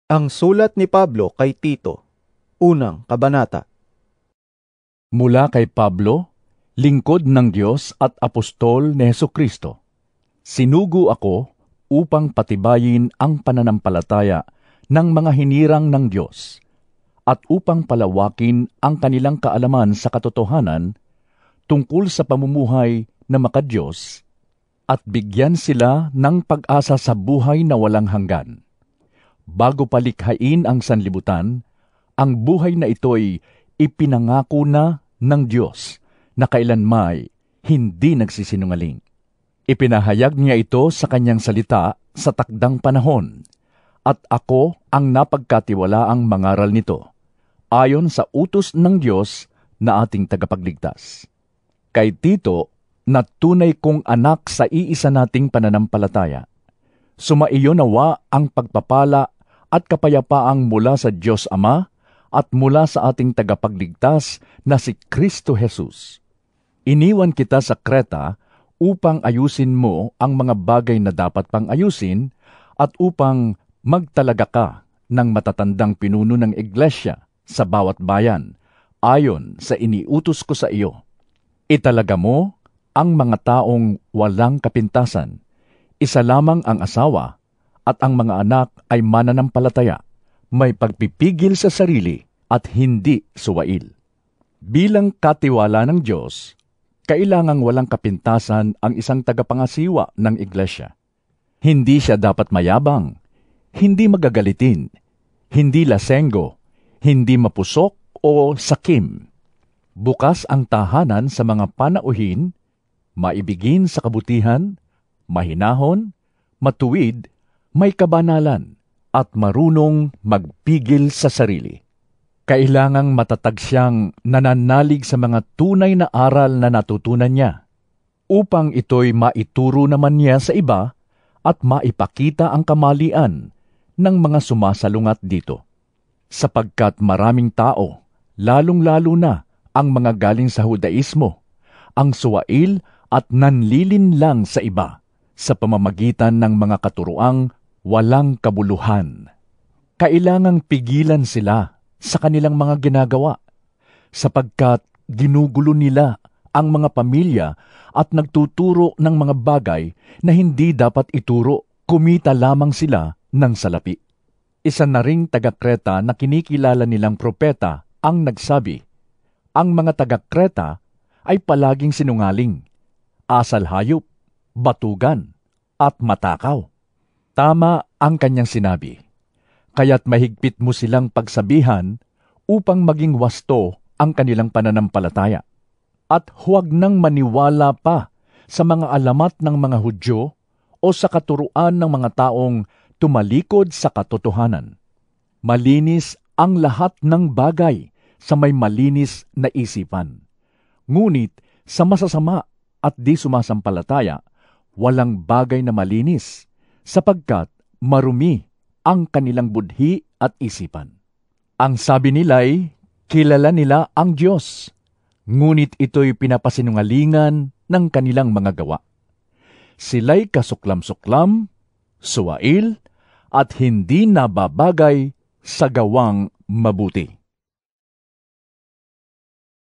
Ang sulat ni Pablo kay Tito, unang kabanata. Mula kay Pablo, lingkod ng Diyos at apostol ni Hesukristo. Sinugo ako upang patibayin ang pananampalataya ng mga hinirang ng Diyos at upang palawakin ang kanilang kaalaman sa katotohanan tungkol sa pamumuhay na makadiyos at bigyan sila ng pag-asa sa buhay na walang hanggan. Bago palikhain ang sanlibutan, ang buhay na ito'y ipinangako na ng Diyos na kailanmay hindi nagsisinungaling. Ipinahayag niya ito sa kanyang salita sa takdang panahon, at ako ang napagkatiwalaang mangaral nito, ayon sa utos ng Diyos na ating tagapagligtas. Kay Tito, na tunay kong anak sa iisa nating pananampalataya, sumaiyo nawa ang pagpapala at kapayapaang mula sa Diyos Ama at mula sa ating tagapagligtas na si Kristo Jesus. Iniwan kita sa Kreta upang ayusin mo ang mga bagay na dapat pang ayusin at upang magtalaga ka ng matatandang pinuno ng iglesia sa bawat bayan, ayon sa iniutos ko sa iyo. Italaga mo ang mga taong walang kapintasan, isa lamang ang asawa, at ang mga anak ay mananampalataya, may pagpipigil sa sarili at hindi suwail. Bilang katiwala ng Diyos, kailangang walang kapintasan ang isang tagapangasiwa ng iglesia. Hindi siya dapat mayabang, hindi magagalitin, hindi lasenggo, hindi mapusok o sakim. Bukas ang tahanan sa mga panauhin, maibigin sa kabutihan, mahinahon, matuwid, may kabanalan, at marunong magpigil sa sarili. Kailangang matatag siyang nananalig sa mga tunay na aral na natutunan niya, upang ito'y maituro naman niya sa iba at maipakita ang kamalian ng mga sumasalungat dito. Sapagkat maraming tao, lalong-lalo na ang mga galing sa Hudaismo, ang suwail at nanlilinlang sa iba sa pamamagitan ng mga katuruang walang kabuluhan. Kailangang pigilan sila sa kanilang mga ginagawa, sapagkat ginugulo nila ang mga pamilya at nagtuturo ng mga bagay na hindi dapat ituro, kumita lamang sila ng salapi. Isa na ring taga-Kreta na kinikilala nilang propeta ang nagsabi, ang mga taga-Kreta ay palaging sinungaling, asal hayop, batugan, at matakaw. Tama ang kanyang sinabi, kaya't mahigpit mo silang pagsabihan upang maging wasto ang kanilang pananampalataya. At huwag nang maniwala pa sa mga alamat ng mga Hudyo o sa katuruan ng mga taong tumalikod sa katotohanan. Malinis ang lahat ng bagay sa may malinis na isipan. Ngunit sa masasama at di sumasampalataya, walang bagay na malinis, sapagkat marumi ang kanilang budhi at isipan. Ang sabi nila'y kilala nila ang Diyos, ngunit ito'y pinapasinungalingan ng kanilang mga gawa. Sila'y kasuklam-suklam, suwail, at hindi nababagay sa gawang mabuti.